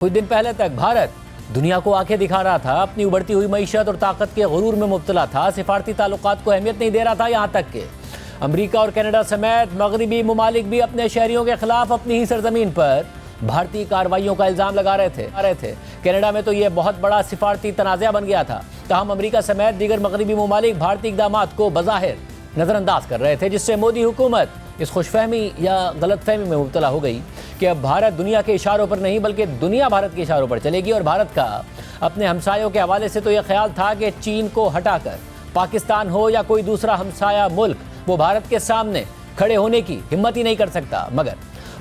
कुछ दिन पहले तक भारत दुनिया को आंखें दिखा रहा था, अपनी उभरती हुई मईशत और ताकत के गुरूर में मुब्तला था, सिफारती ताल्लुकात को अहमियत नहीं दे रहा था। यहाँ तक कि अमेरिका और कनाडा समेत मगरबी ममालिक भी अपने शहरियों के खिलाफ अपनी ही सरजमीन पर भारतीय कार्रवाइयों का इल्ज़ाम लगा रहे थे। कनाडा में तो ये बहुत बड़ा सिफारती तनाज़ा बन गया था। ताहम अमेरिका समेत दीगर मगरबी ममालिक भारतीय इक़दामात को बज़ाहिर नज़रअंदाज कर रहे थे, जिससे मोदी हुकूमत इस खुशफहमी या गलतफहमी में मुब्तला हो गई कि अब भारत दुनिया के इशारों पर नहीं बल्कि दुनिया भारत के इशारों पर चलेगी। और भारत का अपने हमसायों के हवाले से तो यह ख्याल था कि चीन को हटाकर पाकिस्तान हो या कोई दूसरा हमसाया मुल्क, वो भारत के सामने खड़े होने की हिम्मत ही नहीं कर सकता। मगर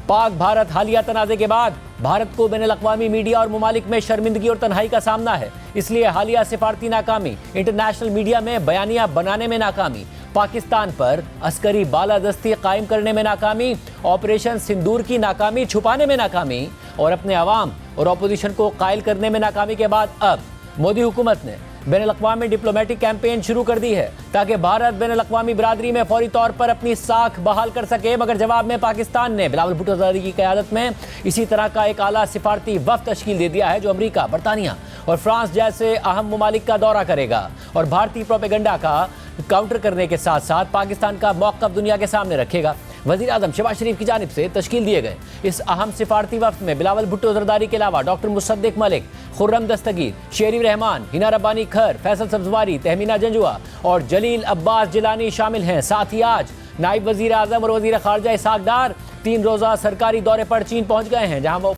पाक भारत हालिया तनाज़े के बाद भारत को बैनुल-अक़वामी मीडिया और ममालिक में शर्मिंदगी और तन्हाई का सामना है। इसलिए हालिया सिफारती नाकामी, इंटरनेशनल मीडिया में बयानिया बनाने में नाकामी, पाकिस्तान पर अस्करी बालादस्ती कायम करने में नाकामी, ऑपरेशन सिंदूर की नाकामी छुपाने में नाकामी और अपने अवाम और अपोजिशन को कायल करने में नाकामी के बाद अब मोदी हुकूमत ने बैनुल-अक़वामी डिप्लोमेटिक कैंपेन शुरू कर दी है ताकि भारत बैनुल-अक़वामी बिरादरी में फौरी तौर पर अपनी साख बहाल कर सके। मगर जवाब में पाकिस्तान ने बिलावल भुट्टो ज़रदारी की क़यादत में इसी तरह का एक आला सिफारती वफ़द तश्कील दे दिया है जो अमेरिका, बरतानिया और फ्रांस जैसे अहम ममालिक का दौरा करेगा और भारतीय प्रोपेगेंडा का काउंटर करने के साथ साथ पाकिस्तान का मौक़िफ़ दुनिया के सामने रखेगा। वज़ीर आज़म शहबाज शरीफ की जानिब से तश्कील दिए गए इस अहम सिफारती वफ़द में बिलावल भुट्टो ज़रदारी के अलावा डॉक्टर मुसद्दिक मलिक, खुर्रम दस्तगीर, शेरी रहमान, हिना रब्बानी खर, फैसल सब्ज़वारी, तहमीना जंजुआ और जलील अब्बास जिलानी शामिल हैं। साथ ही आज नायब वज़ीर आज़म और वज़ीर ख़ारजा इसहाक़ डार 3 रोज़ा सरकारी दौरे पर चीन पहुँच गए हैं, जहाँ वो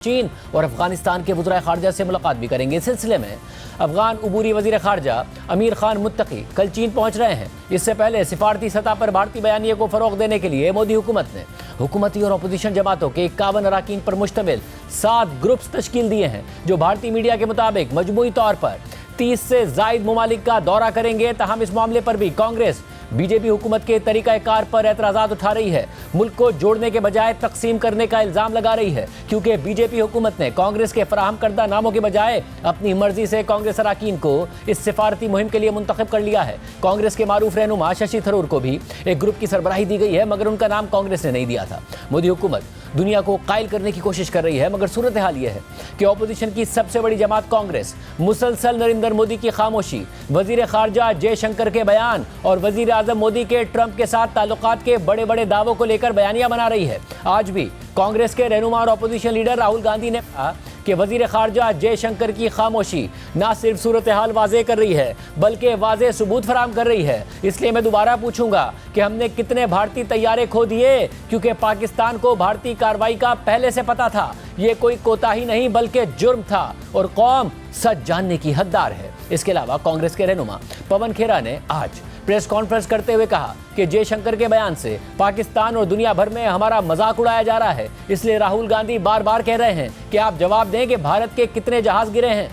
चीन और अफगानिस्तान के वज़ीर ख़ारजा से मुलाकात भी करेंगे। इस सिलसिले में अफगान उबूरी वज़ीर ख़ारजा अमीर खान मुत्तकी कल चीन पहुंच रहे हैं। इससे पहले सिफारती सतह पर भारतीय बयानिए को फ़रोग़ देने के लिए मोदी हुकूमत ने हुकूमती और अपोजिशन जमातों के 51 अराकीन पर मुश्तमिल 7 ग्रुप्स तश्कील दिए हैं जो भारतीय मीडिया के मुताबिक मजमूई तौर पर 30 से ज़ायद ममालिक का दौरा करेंगे। तहम इस मामले पर भी कांग्रेस बीजेपी हुकूमत के तरीक़ाकार पर एतराज़ात उठा रही है, मुल्क को जोड़ने के बजाय तकसीम करने का इल्ज़ाम लगा रही है, क्योंकि बीजेपी हुकूमत ने कांग्रेस के फराहम करदा नामों के बजाय अपनी मर्जी से कांग्रेस अराकीन को इस सिफारती मुहिम के लिए मुंतखब कर लिया है। कांग्रेस के मारूफ रहनुमा शशि थरूर को भी एक ग्रुप की सरबराही दी गई है, मगर उनका नाम कांग्रेस ने नहीं दिया था। मोदी हुकूमत दुनिया को कायल करने की कोशिश कर रही है, मगर सूरत हाल यह है कि अपोजिशन की सबसे बड़ी जमात कांग्रेस मुसलसल नरेंद्र मोदी की खामोशी, वज़ीर ख़ारजा जयशंकर के बयान और वज़ीर आज़म मोदी के ट्रंप के साथ ताल्लुकात के बड़े बड़े दावों को लेकर बयानियां बना रही है। आज भी कांग्रेस के रहनुमा और अपोजिशन लीडर राहुल गांधी ने कहा कि वज़ीर ख़ारजा जयशंकर की खामोशी ना सिर्फ सूरत हाल वाज़े कर रही है बल्कि वाज़े सबूत फराहम कर रही है। इसलिए मैं दोबारा पूछूंगा कि हमने कितने भारतीय तैयारे खो दिए, क्योंकि पाकिस्तान को भारतीय कार्रवाई का पहले से पता था। ये कोई कोताही नहीं बल्कि जुर्म था और कौम सच जानने की हकदार है। इसके अलावा कांग्रेस के रहनुमा पवन खेरा ने आज प्रेस कॉन्फ्रेंस करते हुए कहा कि जयशंकर के बयान से पाकिस्तान और दुनिया भर में हमारा मजाक उड़ाया जा रहा है। इसलिए राहुल गांधी बार बार कह रहे हैं कि आप जवाब दें कि भारत के कितने जहाज गिरे हैं।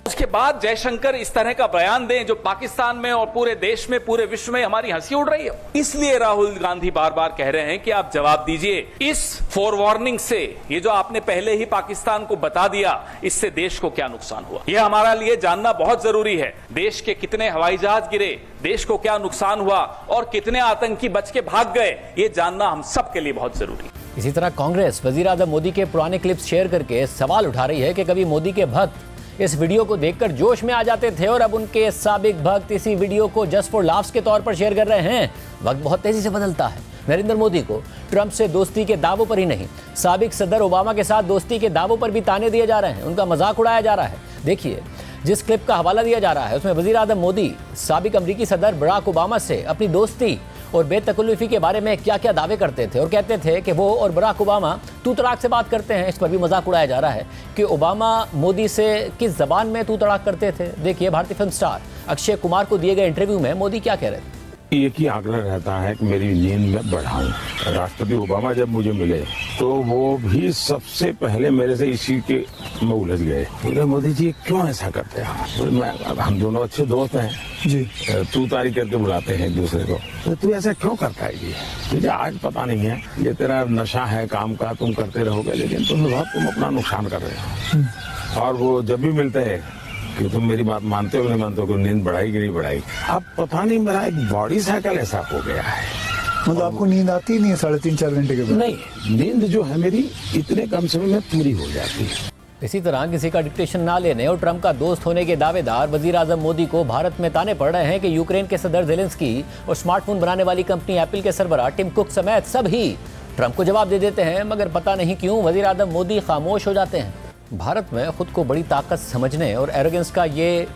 उसके बाद जयशंकर इस तरह का बयान दें जो पाकिस्तान में और पूरे देश में, पूरे विश्व में हमारी हंसी उड़ रही है। इसलिए राहुल गांधी बार बार कह रहे हैं कि आप जवाब दीजिए। इस फोरवार्निंग से, ये जो आपने पहले ही पाकिस्तान को बता दिया, इससे देश को क्या नुकसान हुआ, यह हमारा लिए जानना बहुत जरूरी है। देश के कितने हवाई जहाज गिरे, देश को क्या नुकसान हुआ और कितने आतंकी बच के भाग गए, ये जानना हम सब के लिए बहुत जरूरी है। इसी तरह कांग्रेस वज़ीर आज़म मोदी के पुराने क्लिप्स शेयर करके सवाल उठा रही है कि कभी मोदी के भक्त इस वीडियो को देखकर जोश में आ जाते थे और अब उनके साबिक भक्त इसी वीडियो को जस्ट फॉर लाफ्स के तौर पर शेयर कर रहे हैं। वक्त बहुत तेजी से बदलता है। नरेंद्र मोदी को ट्रंप से दोस्ती के दावों पर ही नहीं, साबिक सदर ओबामा के साथ दोस्ती के दावों पर भी ताने दिए जा रहे हैं, उनका मजाक उड़ाया जा रहा है। देखिए, जिस क्लिप का हवाला दिया जा रहा है उसमें वज़ीर आज़म मोदी साबिक अमरीकी सदर बराक ओबामा से अपनी दोस्ती और बेतकल्लुफ़ी के बारे में क्या क्या दावे करते थे और कहते थे कि वो और बराक ओबामा तू तड़ाक से बात करते हैं। इस पर भी मजाक उड़ाया जा रहा है कि ओबामा मोदी से किस ज़बान में तू तड़ाक करते थे। देखिए, भारतीय फिल्म स्टार अक्षय कुमार को दिए गए इंटरव्यू में मोदी क्या कह रहे थे। एक ही आग्रह रहता है कि मेरी नींद में बढ़ाऊं। राष्ट्रपति ओबामा जब मुझे मिले तो वो भी सबसे पहले मेरे से इसी के में उलझ गए। बोले, मोदी जी क्यों ऐसा करते हैं? हम दोनों अच्छे दोस्त हैं जी, तू तारी करके बुलाते हैं एक दूसरे को, तो तू ऐसा क्यों करता है? जी तुझे आज पता नहीं है, ये तेरा नशा है काम का, तुम करते रहोगे, लेकिन तुम अपना नुकसान कर रहे हो। और वो जब भी मिलते हैं कि तुम मेरी बात मानते हो नहीं मानते हो, नींद बढ़ाई कि नहीं बढ़ाई। अब पता नहीं मेरा एक बॉडी साइकिल ऐसा हो गया है। मतलब आपको नींद आती नहीं है 3.5-4 घंटे के बाद? नहीं, नींद जो है मेरी इतने कम समय में पूरी हो जाती है। इसी तरह किसी का डिक्टेशन ना लेने और ट्रंप का दोस्त होने के दावेदार वजीर आजम मोदी को भारत में ताने पड़ रहे हैं कि यूक्रेन के सदर जेलेंस्की और स्मार्टफोन बनाने वाली कंपनी एप्पल के सरबराह टिम कुक समेत सब ही ट्रंप को जवाब दे देते हैं, मगर पता नहीं क्यों वजीर आजम मोदी खामोश हो जाते हैं। भारत में खुद को बड़ी ताकत समझने और एरोगेंस का ये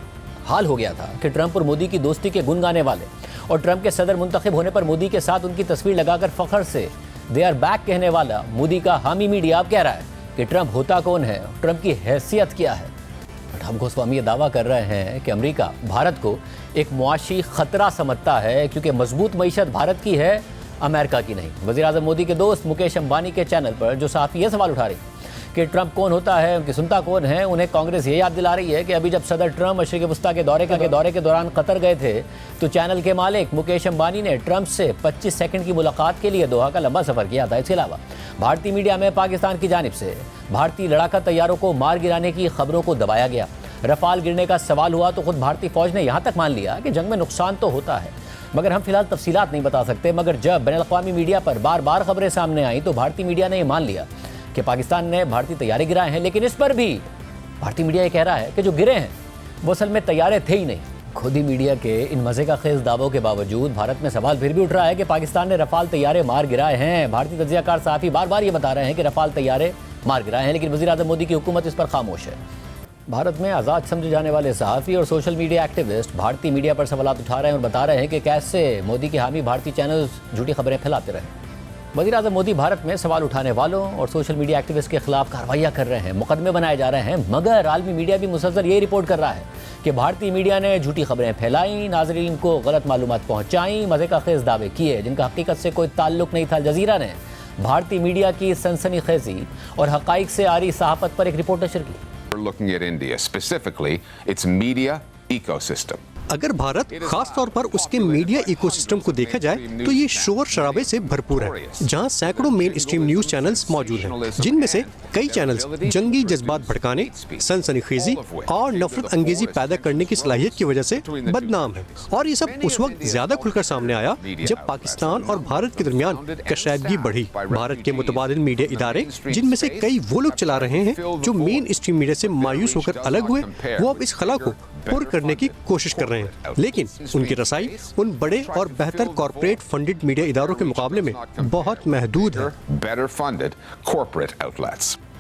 हाल हो गया था कि ट्रंप और मोदी की दोस्ती के गुण गाने वाले और ट्रंप के सदर मुंतखब होने पर मोदी के साथ उनकी तस्वीर लगाकर फख्र से दे आर बैक कहने वाला मोदी का हामी मीडिया अब कह रहा है कि ट्रंप होता कौन है, ट्रंप की हैसियत क्या है। राम गोस्वामी ये दावा कर रहे हैं कि अमेरिका भारत को एक मुआशी खतरा समझता है क्योंकि मजबूत मईशत भारत की है, अमेरिका की नहीं। वज़ीर आज़म मोदी के दोस्त मुकेश अंबानी के चैनल पर जो साफ़ी ये सवाल उठा रही कि ट्रंप कौन होता है, उनकी सुनता कौन है, उन्हें कांग्रेस ये याद दिला रही है कि अभी जब सदर ट्रंप मशरिक़ वस्ता के दौरे के दौरान कतर गए थे तो चैनल के मालिक मुकेश अंबानी ने ट्रंप से 25 सेकंड की मुलाकात के लिए दोहा का लंबा सफ़र किया था। इसके अलावा भारतीय मीडिया में पाकिस्तान की जानिब से भारतीय लड़ाका तैयारों को मार गिराने की खबरों को दबाया गया। रफाल गिरने का सवाल हुआ तो खुद भारतीय फौज ने यहाँ तक मान लिया कि जंग में नुकसान तो होता है, मगर हम फिलहाल तफसीलात नहीं बता सकते। मगर जब बैनुल-अक़वामी मीडिया पर बार बार खबरें सामने आई तो भारतीय मीडिया ने ये मान लिया कि पाकिस्तान ने भारतीय तैयारे गिराए हैं, लेकिन इस पर भी भारतीय मीडिया ये कह रहा है कि जो गिरे हैं वो असल में तैयारे थे ही नहीं। खुद ही मीडिया के इन मज़े का खेज दावों के बावजूद भारत में सवाल फिर भी उठ रहा है कि पाकिस्तान ने रफाल तैयारे मार गिराए हैं। भारतीय तज्ज़ियाकार साफ़ी बार बार ये बता रहे हैं कि रफाल तैयारे मार गिराए हैं, लेकिन वज़ीर आज़म मोदी की हुकूमत इस पर खामोश है। भारत में आज़ाद समझे जाने वाले सहाफ़ी और सोशल मीडिया एक्टिविस्ट भारतीय मीडिया पर सवालात उठा रहे हैं और बता रहे हैं कि कैसे मोदी के हामी भारतीय चैनल्स झूठी खबरें फैलाते रहे। वज़ीर आज़म मोदी भारत में सवाल उठाने वालों और सोशल मीडिया एक्टिविस्ट के खिलाफ कार्रवाइयाँ कर रहे हैं, मुकदमे बनाए जा रहे हैं, मगर आलमी मीडिया भी मुसलसल ये रिपोर्ट कर रहा है कि भारतीय मीडिया ने झूठी खबरें फैलाई, नाज़रीन को गलत मालूमात पहुँचाई, मज़े का खेज दावे किए जिनका हकीकत से कोई ताल्लुक़ नहीं था। अल जज़ीरा ने भारतीय मीडिया की सनसनीखेज़ी और हक़ाइक़ से आरी सहाफ़त पर एक रिपोर्ट नशर की। We're looking at India, specifically its media ecosystem. अगर भारत खास तौर पर उसके मीडिया इकोसिस्टम को देखा जाए तो ये शोर शराबे से भरपूर है, जहां सैकड़ों मेन स्ट्रीम न्यूज चैनल्स मौजूद हैं, जिनमें से कई चैनल्स जंगी जज्बात भड़काने, सनसनीखेजी और नफरत अंगेजी पैदा करने की सलाहियत की वजह से बदनाम है। और ये सब उस वक्त ज्यादा खुलकर सामने आया जब पाकिस्तान और भारत के दरमियान कशीदगी बढ़ी। भारत के मुतबादिल मीडिया इदारे, जिनमें से कई वो लोग चला रहे हैं जो मेन स्ट्रीम मीडिया से मायूस होकर अलग हुए, वो अब इस खला को पुर करने की कोशिश कर रहे हैं, लेकिन उनकी रसाई उन बड़े और बेहतर कॉर्पोरेट फंडेड मीडिया इदारों के मुकाबले में बहुत महदूद है।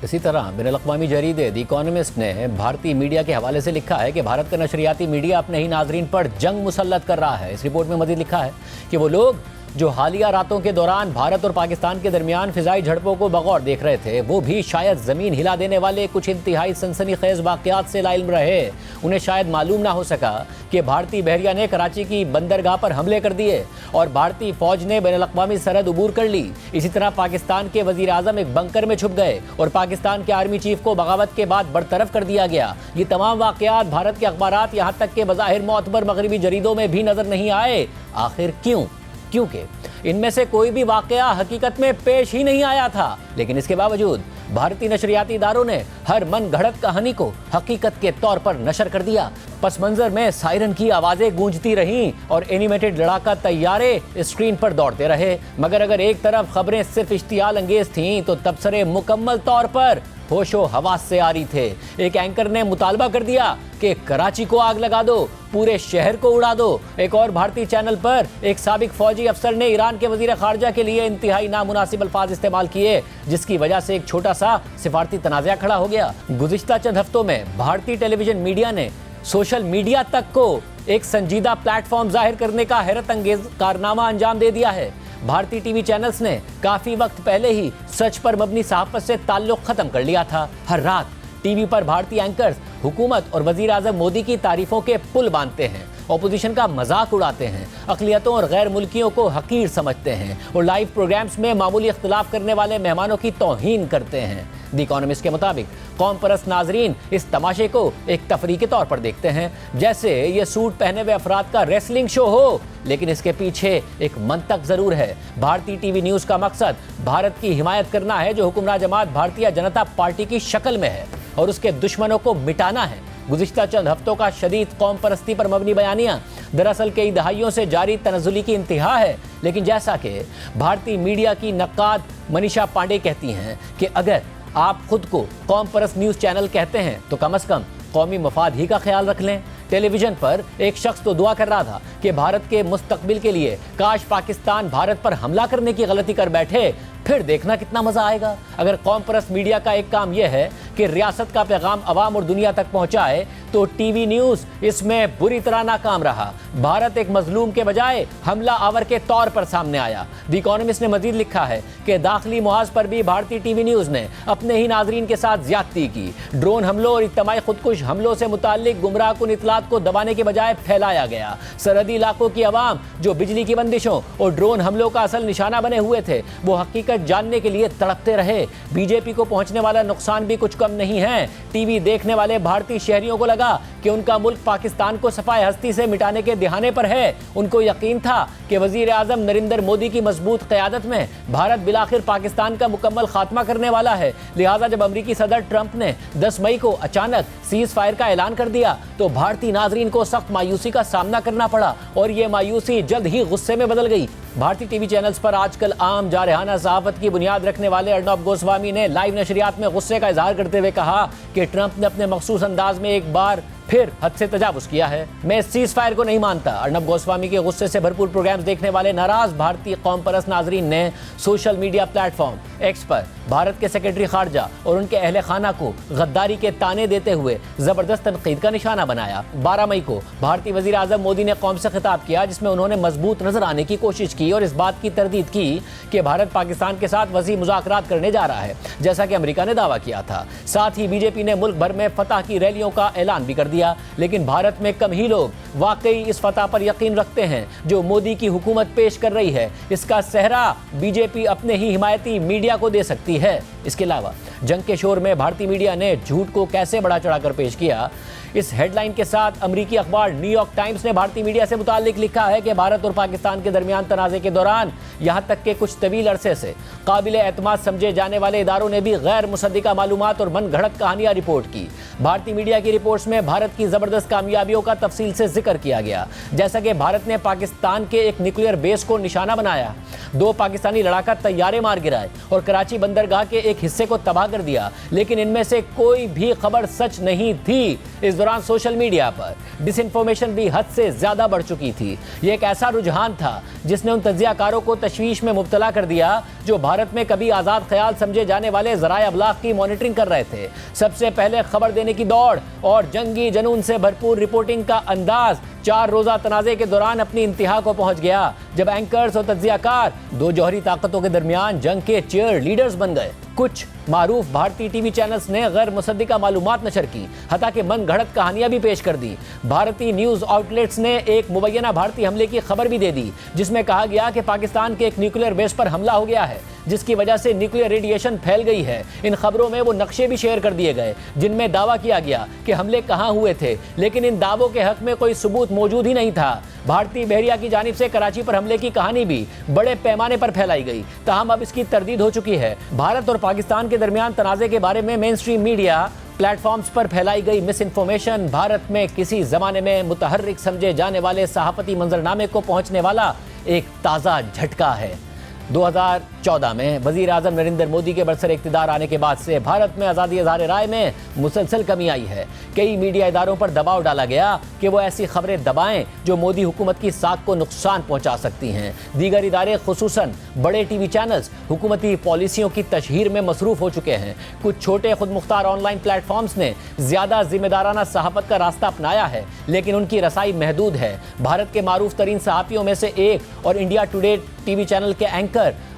इसी तरह बैनुल-अक़वामी जरीदे द इकोनॉमिस्ट ने भारतीय मीडिया के हवाले से लिखा है कि भारत का नशरियाती मीडिया अपने ही नाजरीन पर जंग मुसल्लत कर रहा है। इस रिपोर्ट में मज़ीद लिखा है कि वो लोग जो हालिया रातों के दौरान भारत और पाकिस्तान के दरमियान फिजाई झड़पों को बगौर देख रहे थे, वो भी शायद ज़मीन हिला देने वाले कुछ इंतहाई सनसनीखेज़ वाक़यात से लाइल्म रहे। उन्हें शायद मालूम ना हो सका कि भारतीय बहरिया ने कराची की बंदरगाह पर हमले कर दिए और भारतीय फ़ौज ने बैनुल-अक़वामी सरहद उबूर कर ली। इसी तरह पाकिस्तान के वज़ीर आज़म एक बंकर में छुप गए और पाकिस्तान के आर्मी चीफ को बगावत के बाद बरतरफ कर दिया गया। ये तमाम वाक़यात भारत के अखबारात, यहाँ तक के बज़ाहिर मोतबर मगरबी जरीदों में भी नज़र नहीं आए। आखिर क्यों? क्योंकि इनमें से कोई भी वाक़या हकीकत में पेश ही नहीं आया था, लेकिन इसके बावजूद भारतीय नशरियाती इदारों ने हर मन घड़त कहानी को हकीकत के तौर पर नशर कर दिया। पस मंजर में सायरन की आवाज़ें गूंजती रहीं और एनिमेटेड लड़ाका तैयारे स्क्रीन पर दौड़ते रहे, मगर अगर एक तरफ खबरें सिर्फ इश्तियाल अंगेज थीं तो तबसरे मुकम्मल तौर पर होशो हवास से आ रही थे। एक एंकर ने मुतालबा कर दिया कि कराची को आग लगा दो, पूरे शहर को उड़ा दो। एक और भारतीय चैनल पर एक साबिक फौजी अफसर ने ईरान के वजीर खारजा के लिए इंतहाई नामुनासिब अल्फाज इस्तेमाल किए, जिसकी वजह से एक छोटा सा सिफारती तनाज़ा खड़ा हो गया। गुज़िश्ता चंद हफ्तों में भारतीय टेलीविजन मीडिया ने सोशल मीडिया तक को एक संजीदा प्लेटफॉर्म जाहिर करने का हैरत अंगेज कारनामा अंजाम दे दिया है। भारतीय टीवी चैनल्स ने काफी वक्त पहले ही सच पर मबनी सहाफत से ताल्लुक खत्म कर लिया था। हर रात टीवी पर भारतीय एंकर्स हुकूमत और वजीर आज़म मोदी की तारीफों के पुल बांधते हैं, ऑपोजिशन का मजाक उड़ाते हैं, अक़लियतों और गैर मुल्कियों को हकीर समझते हैं और लाइव प्रोग्राम्स में मामूली इख्तिलाफ करने वाले मेहमानों की तौहीन करते हैं। द इकोनॉमिस्ट के मुताबिक कौम परस्त नाजरीन इस तमाशे को एक तफरीह के तौर पर देखते हैं, जैसे ये सूट पहने हुए अफराद का रेसलिंग शो हो, लेकिन इसके पीछे एक मंतक जरूर है। भारतीय टीवी न्यूज़ का मकसद भारत की हिमायत करना है जो हुक्मरान जमात भारतीय जनता पार्टी की शक्ल में है, और उसके दुश्मनों को मिटाना है। गुज़िश्ता चंद हफ्तों का शदीद कौम परस्ती पर मबनी बयानियाँ दरअसल कई दहाइयों से जारी तनज़ुली की इंतहा है, लेकिन जैसा कि भारतीय मीडिया की नक्काद मनीषा पांडे कहती हैं कि अगर آپ خود کو قوم پرست نیوز چینل کہتے ہیں تو کم از کم قومی مفاد ہی کا خیال رکھ لیں۔ ٹیلی ویژن پر ایک شخص تو دعا کر رہا تھا کہ بھارت کے مستقبل کے لیے کاش پاکستان بھارت پر حملہ کرنے کی غلطی کر بیٹھے، پھر دیکھنا کتنا مزہ آئے گا۔ اگر قوم پرست میڈیا کا ایک کام یہ ہے کہ ریاست کا پیغام عوام اور دنیا تک پہنچائے تو ٹی وی نیوز اس میں بری طرح ناکام رہا۔ بھارت ایک مظلوم کے بجائے حملہ آور کے طور پر سامنے آیا۔ دی اکانومسٹ نے مزید لکھا ہے کہ داخلی محاذ پر بھی بھارتی ٹی وی نیوز نے اپنے ہی ناظرین کے ساتھ زیادتی کی۔ ڈرون حملوں اور اجتماعی خودکش حملوں سے متعلق گمراہ کن اطلاعات کو دبانے کے بجائے پھیلایا گیا۔ سرحدی علاقوں کی عوام جو بجلی کی بندشوں اور ڈرون حملوں کا اصل نشانہ بنے ہوئے تھے، وہ حقیقت جاننے کے لیے تڑپتے رہے۔ بی جے پی کو پہنچنے والا نقصان بھی کچھ کم نہیں ہے۔ ٹی وی دیکھنے والے بھارتی شہریوں کو لگا کہ ان کا ملک پاکستان کو صفائے ہستی سے مٹانے کے دہانے پر ہے۔ ان کو یقین تھا کہ وزیر اعظم نریندر مودی کی مضبوط قیادت میں بھارت بالآخر پاکستان کا مکمل خاتمہ کرنے والا ہے۔ لہٰذا جب امریکی صدر ٹرمپ نے 10 مئی کو اچانک سیز فائر کا اعلان کر دیا تو بھارتی ناظرین کو سخت مایوسی کا سامنا کرنا پڑا، اور یہ مایوسی جلد ہی غصے میں بدل گئی۔ بھارتی ٹی وی چینلز پر آج کل عام جارحانہ صحافت کی بنیاد رکھنے والے ارنب گوسوامی نے لائیو نشریات میں غصے کا اظہار کرتے ہوئے کہا کہ ٹرمپ نے اپنے مخصوص انداز میں ایک بار پھر حد سے تجاوز کیا ہے۔ میں سیز فائر کو نہیں مانتا۔ ارنب گوسوامی کے غصے سے بھرپور پروگرامز دیکھنے والے ناراض بھارتی قوم پرست ناظرین نے social media platform X پر بھارت کے سیکرٹری خارجہ اور ان کے اہل خانہ کو غداری کے طعنے دیتے ہوئے زبردست تنقید کا نشانہ بنایا۔ 12 مئی کو بھارتی وزیر اعظم مودی نے قوم سے خطاب کیا، جس میں انہوں نے مضبوط نظر آنے کی کوشش کی اور اس بات کی تردید کی کہ بھارت پاکستان کے ساتھ وسیع مذاکرات کرنے جا رہا ہے، جیسا کہ امریکہ نے دعویٰ کیا تھا۔ ساتھ ہی بی جے پی نے ملک بھر میں فتح کی ریلیوں کا اعلان بھی کر دیا، لیکن بھارت میں کم ہی لوگ واقعی اس فتح پر یقین رکھتے ہیں جو مودی کی حکومت پیش کر رہی ہے۔ اس کا سہرا بی جے پی اپنے ہی حمایتی میڈیا کو دے سکتی ہے۔ اس کے علاوہ جنگ کے شور میں بھارتی میڈیا نے جھوٹ کو کیسے بڑا چڑھا کر پیش کیا، اس ہیڈ لائن کے ساتھ امریکی اخبار نیو یارک ٹائمز نے بھارتی میڈیا سے متعلق لکھا ہے کہ بھارت اور پاکستان کے درمیان تنازع کے دوران یہاں تک کہ کچھ طویل عرصے سے قابل اعتماد سمجھے جانے والے اداروں نے بھی غیر مصدقہ معلومات اور من گھڑت کہانیاں رپورٹ کی۔ بھارتی میڈیا کی رپورٹس میں بھارت کی زبردست کامیابیوں کا تفصیل سے ذکر کیا گیا، جیسا کہ بھارت نے پاکستان کے ایک نیوکلیئر بیس کو نشانہ بنایا، 2 پاکستانی لڑاکا طیارے مار گرائے اور کراچی بندرگاہ کے ایک حصے کو تباہ کر دیا، لیکن ان میں سے کوئی بھی خبر سچ نہیں تھی۔ اس دوران سوشل میڈیا پر ڈس انفارمیشن بھی حد سے زیادہ بڑھ چکی تھی۔ یہ ایک ایسا رجحان تھا جس نے ان تجزیہ کاروں کو تشویش میں مبتلا کر دیا جو بھارت میں کبھی آزاد خیال سمجھے جانے والے ذرائع ابلاغ کی مانیٹرنگ کر رہے تھے۔ سب سے پہلے خبر دینے کی دوڑ اور جنگی جنون سے بھرپور رپورٹنگ کا انداز 4 روزہ تنازع کے دوران اپنی انتہا کو پہنچ گیا، جب اینکرز اور تجزیہ کار 2 جوہری طاقتوں کے درمیان جنگ کے چیئر لیڈرز بن گئے۔ کچھ معروف بھارتی ٹی وی چینلز نے غیر مصدقہ معلومات نشر کی، حتیٰ کہ من گھڑت کہانیاں بھی پیش کر دی۔ بھارتی نیوز آؤٹ لیٹس نے ایک مبینہ بھارتی حملے کی خبر بھی دے دی، جس میں کہا گیا کہ پاکستان کے ایک نیوکلیئر بیس پر حملہ ہو گیا ہے، جس کی وجہ سے نیوکلیئر ریڈیشن پھیل گئی ہے۔ ان خبروں میں وہ نقشے بھی شیئر کر دیے گئے جن میں دعویٰ کیا گیا کہ حملے کہاں ہوئے تھے، لیکن ان دعووں کے حق میں کوئی ثبوت موجود ہی نہیں تھا۔ بھارتی بحریہ کی جانب سے کراچی پر حملے کی کہانی بھی بڑے پیمانے پر پھیلائی گئی، تاہم اب اس کی تردید ہو چکی ہے۔ بھارت اور پاکستان کے درمیان تنازع کے بارے میں مین اسٹریم میڈیا پلیٹ فارمز پر پھیلائی گئی مس انفارمیشن بھارت میں کسی زمانے میں متحرک سمجھے جانے والے صحافتی منظرنامے کو پہنچنے والا ایک تازہ جھٹکا ہے۔ 2014 میں وزیر اعظم نریندر مودی کے برسر اقتدار آنے کے بعد سے بھارت میں آزادی اظہار رائے میں مسلسل کمی آئی ہے۔ کئی میڈیا اداروں پر دباؤ ڈالا گیا کہ وہ ایسی خبریں دبائیں جو مودی حکومت کی ساکھ کو نقصان پہنچا سکتی ہیں۔ دیگر ادارے خصوصاً بڑے ٹی وی چینلز حکومتی پالیسیوں کی تشہیر میں مصروف ہو چکے ہیں۔ کچھ چھوٹے خود مختار آن لائن پلیٹ فارمز نے زیادہ ذمہ دارانہ صحافت کا راستہ اپنایا ہے، لیکن ان کی رسائی محدود ہے۔ بھارت کے معروف ترین صحافیوں میں سے ایک اور India today T V channel کے اینکر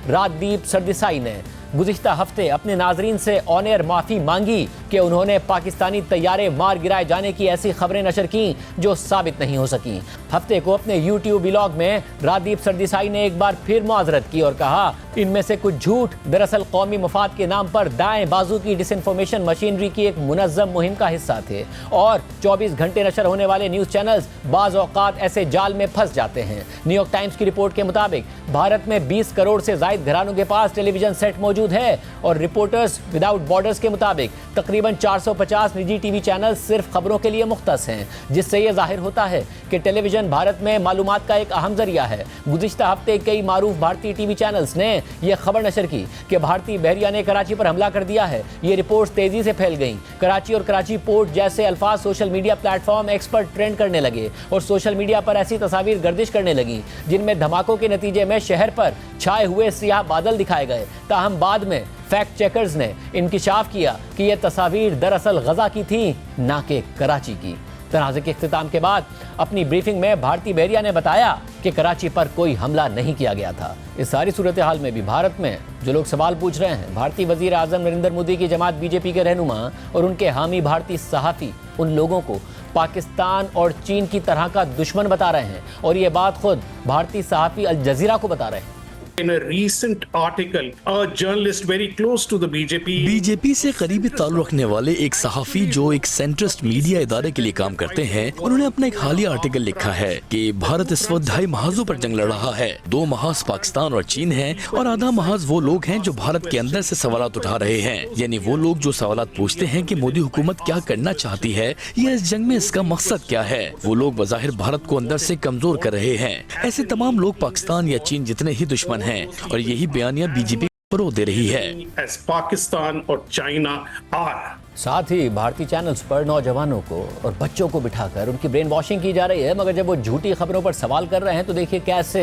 رات دیپ سردیسائی نے گزشتہ ہفتے اپنے ناظرین سے آن ایئر معافی مانگی کہ انہوں نے پاکستانی طیارے مار گرائے جانے کی ایسی خبریں نشر کیں جو ثابت نہیں ہو سکیں۔ ہفتے کو اپنے یوٹیوب ولاگ میں رات دیپ سردیسائی نے ایک بار پھر معذرت کی اور کہا ان میں سے کچھ جھوٹ دراصل قومی مفاد کے نام پر دائیں بازو کی ڈس انفارمیشن مشینری کی ایک منظم مہم کا حصہ تھے، اور 24 گھنٹے نشر ہونے والے نیوز چینلز بعض اوقات ایسے جال میں پھنس جاتے ہیں۔ نیو یارک ٹائمز کی رپورٹ کے مطابق بھارت میں 20 کروڑ سے زائد گھرانوں کے پاس ٹیلی ویژن سیٹ موجود موجود ہے اور رپورٹرز وداؤٹ بارڈرز کے مطابق تقریباً 450 نجی ٹی وی چینل صرف خبروں کے لیے مختص ہیں، جس سے یہ ظاہر ہوتا ہے کہ ٹیلی ویژن بھارت میں معلومات کا ایک اہم ذریعہ ہے۔ گزشتہ ہفتے کئی معروف بھارتی ٹی وی چینلز نے یہ خبر نشر کی کہ بھارتی بحریہ نے کراچی پر حملہ کر دیا ہے۔ یہ رپورٹس تیزی سے پھیل گئیں۔ کراچی اور کراچی پورٹ جیسے الفاظ social media platform X پر ٹرینڈ کرنے لگے اور سوشل میڈیا پر ایسی تصاویر گردش کرنے لگیں جن میں دھماکوں کے نتیجے میں شہر پر چھائے ہوئے سیاہ بادل دکھائے گئے۔ تاہم بعد میں فیکٹ چیکرز نے انکشاف کیا کہ یہ تصاویر دراصل غزہ کی تھیں، نہ کہ کراچی کی۔ تنازع کے اختتام کے بعد اپنی بریفنگ میں بھارتی بحریہ نے بتایا کہ کراچی پر کوئی حملہ نہیں کیا گیا تھا۔ اس ساری صورتحال میں بھی بھارت میں جو لوگ سوال پوچھ رہے ہیں، بھارتی وزیر اعظم نریندر مودی کی جماعت بی جے پی کے رہنما اور ان کے حامی بھارتی صحافی ان لوگوں کو پاکستان اور چین کی طرح کا دشمن بتا رہے ہیں، اور یہ بات خود بھارتی صحافی الجزیرہ کو بتا رہے ہیں۔ In a recent article, a journalist very close to the BJP B J P سے قریبی تعلق رکھنے والے ایک صحافی جو ایک سینٹرسٹ میڈیا ادارے کے لیے کام کرتے ہیں، انہوں نے اپنا ایک حالیہ آرٹیکل لکھا ہے کہ بھارت اس وقت 2.5 محاذوں پر جنگ لڑ رہا ہے۔ 2 محاذ پاکستان اور چین ہیں اور آدھا محاذ وہ لوگ ہیں جو بھارت کے اندر سے سوالات اٹھا رہے ہیں، یعنی وہ لوگ جو سوالات پوچھتے ہیں کہ مودی حکومت کیا کرنا چاہتی ہے یا اس جنگ میں اس کا مقصد کیا ہے۔ وہ لوگ بظاہر بھارت کو اندر سے کمزور کر رہے ہیں۔ ایسے تمام لوگ پاکستان یا چین جتنے ہی دشمن ہیں اور یہی بیانیہ بی جے پی فروغ دے رہی ہے۔ as Pakistan or China are. ساتھ ہی بھارتی چینلز پر نوجوانوں کو اور بچوں کو بٹھا کر ان کی برین واشنگ کی جا رہی ہے، مگر جب وہ جھوٹی خبروں پر سوال کر رہے ہیں تو دیکھیے کیسے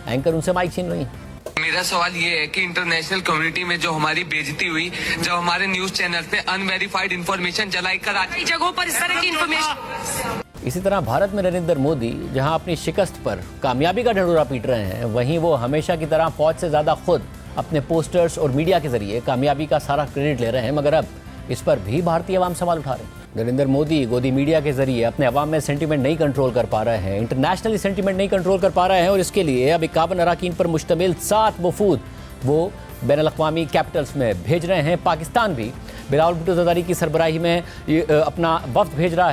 اینکر ان سے مائک چھین رہی ہیں۔ میرا سوال یہ ہے کہ انٹرنیشنل کمیونٹی میں جو ہماری بےعزتی ہوئی جب ہمارے نیوز چینل پہ انویریفائڈ انفارمیشن چلائی کراچی جگہوں پر اس طرح کی انفارمیشن۔ اسی طرح بھارت میں نریندر مودی جہاں اپنی شکست پر کامیابی کا ڈھنڈورا پیٹ رہے ہیں، وہیں وہ ہمیشہ کی طرح فوج سے زیادہ خود اپنے پوسٹرز اور میڈیا کے ذریعے کامیابی کا سارا کریڈٹ لے رہے ہیں، مگر اب اس پر بھی بھارتی عوام سوال اٹھا رہے ہیں۔ نریندر مودی گودی میڈیا کے ذریعے اپنے عوام میں سینٹیمنٹ نہیں کنٹرول کر پا رہے ہیں، انٹرنیشنلی سینٹیمنٹ نہیں کنٹرول کر پا رہے ہیں، اور اس کے لیے اب 51 اراکین پر مشتمل 7 وفود وہ بین الاقوامی کیپٹلز میں بھیج رہے ہیں۔ پاکستان بھی بلاول بھٹو زرداری کی سربراہی میں اپنا وفد بھیج رہا ہے۔